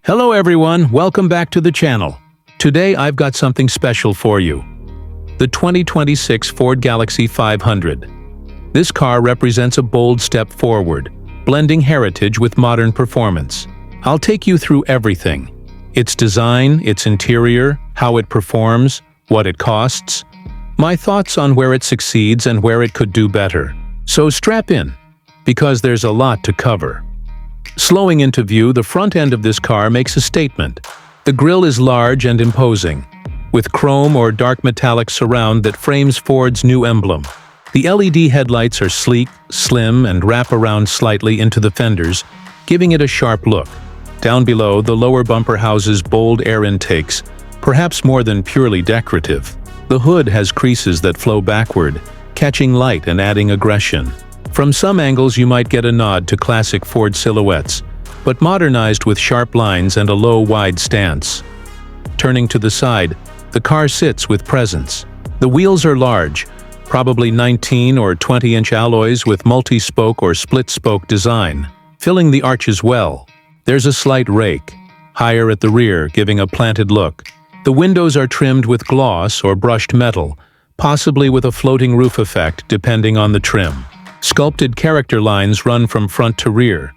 Hello everyone, welcome back to the channel. Today I've got something special for you. The 2026 Ford Galaxie 500. This car represents a bold step forward, blending heritage with modern performance. I'll take you through everything. Its design, its interior, how it performs, what it costs, my thoughts on where it succeeds and where it could do better. So strap in, because there's a lot to cover. Slowing into view, the front end of this car makes a statement. The grille is large and imposing, with chrome or dark metallic surround that frames Ford's new emblem. The LED headlights are sleek, slim, and wrap around slightly into the fenders, giving it a sharp look. Down below, the lower bumper houses bold air intakes, perhaps more than purely decorative. The hood has creases that flow backward, catching light and adding aggression. From some angles you might get a nod to classic Ford silhouettes, but modernized with sharp lines and a low, wide stance. Turning to the side, the car sits with presence. The wheels are large, probably 19 or 20-inch alloys with multi-spoke or split-spoke design, filling the arches well. There's a slight rake, higher at the rear, giving a planted look. The windows are trimmed with gloss or brushed metal, possibly with a floating roof effect depending on the trim. Sculpted character lines run from front to rear,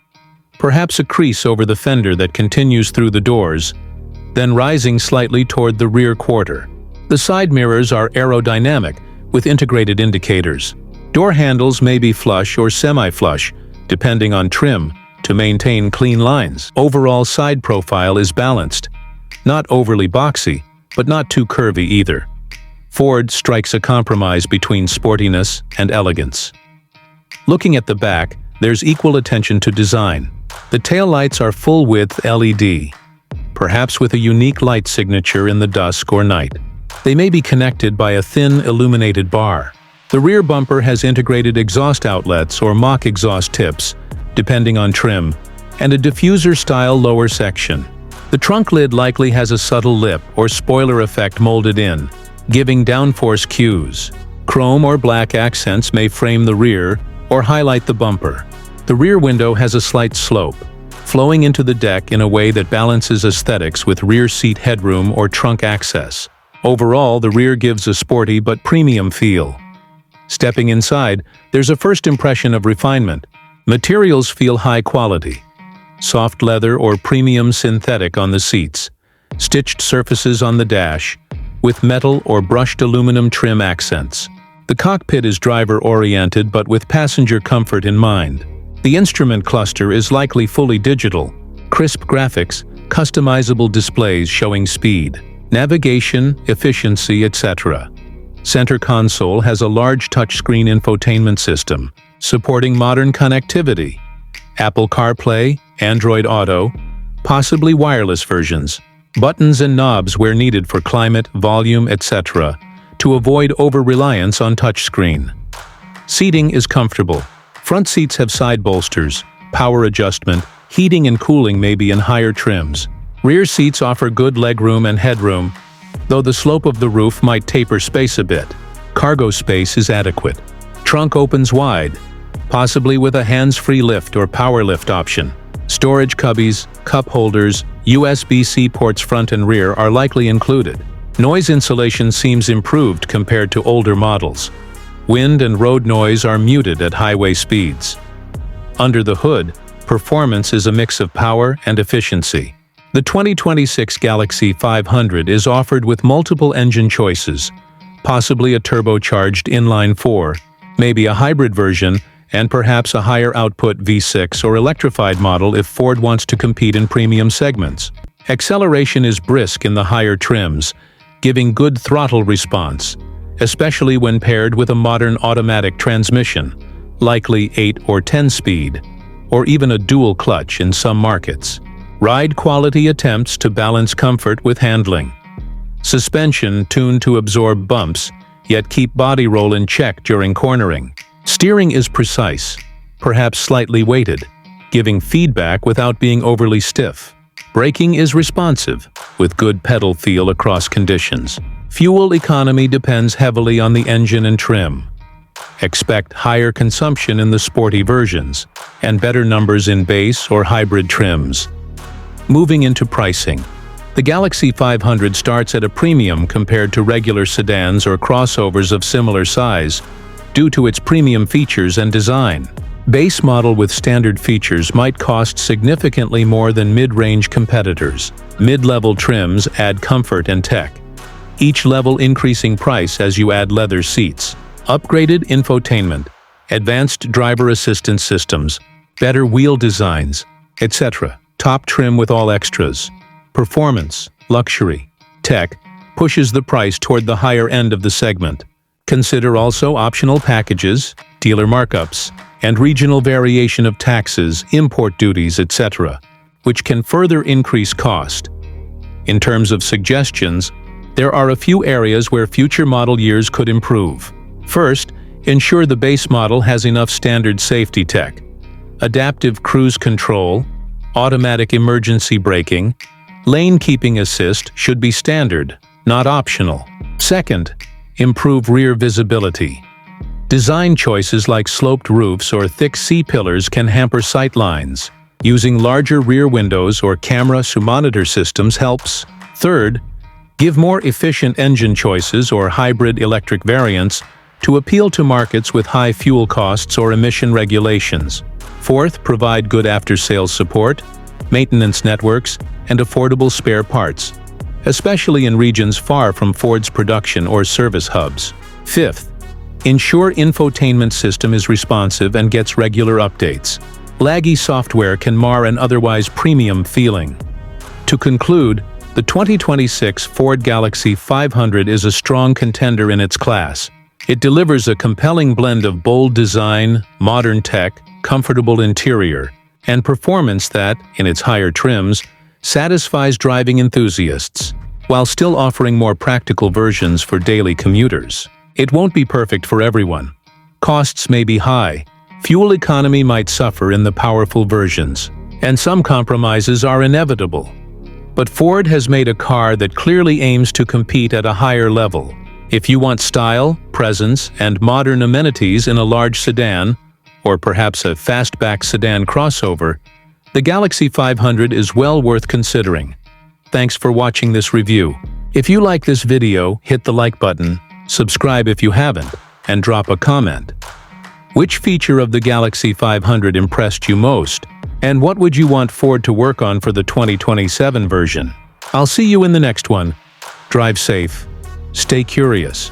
perhaps a crease over the fender that continues through the doors, then rising slightly toward the rear quarter. The side mirrors are aerodynamic, with integrated indicators. Door handles may be flush or semi-flush, depending on trim, to maintain clean lines. Overall side profile is balanced, not overly boxy, but not too curvy either. Ford strikes a compromise between sportiness and elegance. Looking at the back, there's equal attention to design. The taillights are full-width LED, perhaps with a unique light signature in the dusk or night. They may be connected by a thin, illuminated bar. The rear bumper has integrated exhaust outlets or mock exhaust tips, depending on trim, and a diffuser-style lower section. The trunk lid likely has a subtle lip or spoiler effect molded in, giving downforce cues. Chrome or black accents may frame the rear or highlight the bumper. The rear window has a slight slope, flowing into the deck in a way that balances aesthetics with rear seat headroom or trunk access. Overall, the rear gives a sporty but premium feel. Stepping inside, there's a first impression of refinement. Materials feel high quality. Soft leather or premium synthetic on the seats. Stitched surfaces on the dash, with metal or brushed aluminum trim accents. The cockpit is driver-oriented but with passenger comfort in mind. The instrument cluster is likely fully digital. Crisp graphics, customizable displays showing speed, navigation, efficiency, etc. Center console has a large touchscreen infotainment system, supporting modern connectivity. Apple CarPlay, Android Auto, possibly wireless versions. Buttons and knobs where needed for climate, volume, etc. to avoid over-reliance on touchscreen. Seating is comfortable. Front seats have side bolsters, power adjustment, heating and cooling may be in higher trims. Rear seats offer good legroom and headroom, though the slope of the roof might taper space a bit. Cargo space is adequate. Trunk opens wide, possibly with a hands-free lift or power lift option. Storage cubbies, cup holders, USB-C ports front and rear are likely included. Noise insulation seems improved compared to older models. Wind and road noise are muted at highway speeds. Under the hood, performance is a mix of power and efficiency. The 2026 Galaxie 500 is offered with multiple engine choices, possibly a turbocharged inline-4, maybe a hybrid version, and perhaps a higher output V6 or electrified model if Ford wants to compete in premium segments. Acceleration is brisk in the higher trims, giving good throttle response, especially when paired with a modern automatic transmission, likely 8 or 10 speed, or even a dual clutch in some markets. Ride quality attempts to balance comfort with handling. Suspension tuned to absorb bumps, yet keep body roll in check during cornering. Steering is precise, perhaps slightly weighted, giving feedback without being overly stiff. Braking is responsive, with good pedal feel across conditions. Fuel economy depends heavily on the engine and trim. Expect higher consumption in the sporty versions, and better numbers in base or hybrid trims. Moving into pricing. The Galaxie 500 starts at a premium compared to regular sedans or crossovers of similar size, due to its premium features and design. Base model with standard features might cost significantly more than mid-range competitors. Mid-level trims add comfort and tech, each level increasing price as you add leather seats. Upgraded infotainment, advanced driver assistance systems, better wheel designs, etc. Top trim with all extras. Performance, luxury, tech pushes the price toward the higher end of the segment. Consider also optional packages, dealer markups, and regional variation of taxes, import duties, etc., which can further increase cost. In terms of suggestions, there are a few areas where future model years could improve. First, ensure the base model has enough standard safety tech. Adaptive cruise control, automatic emergency braking, lane keeping assist should be standard, not optional. Second, improve rear visibility. Design choices like sloped roofs or thick C-pillars can hamper sight lines. Using larger rear windows or camera-to-monitor systems helps. Third, give more efficient engine choices or hybrid electric variants to appeal to markets with high fuel costs or emission regulations. Fourth, provide good after-sales support, maintenance networks, and affordable spare parts, especially in regions far from Ford's production or service hubs. Fifth, ensure infotainment system is responsive and gets regular updates. Laggy software can mar an otherwise premium feeling. To conclude, the 2026 Ford Galaxie 500 is a strong contender in its class. It delivers a compelling blend of bold design, modern tech, comfortable interior, and performance that, in its higher trims, satisfies driving enthusiasts, while still offering more practical versions for daily commuters. It won't be perfect for everyone. Costs may be high, fuel economy might suffer in the powerful versions, and some compromises are inevitable. But Ford has made a car that clearly aims to compete at a higher level. If you want style, presence, and modern amenities in a large sedan, or perhaps a fastback sedan crossover, the Galaxie 500 is well worth considering. Thanks for watching this review. If you like this video, hit the like button, subscribe if you haven't, and drop a comment. Which feature of the Galaxie 500 impressed you most? And what would you want Ford to work on for the 2027 version? I'll see you in the next one. Drive safe. Stay curious.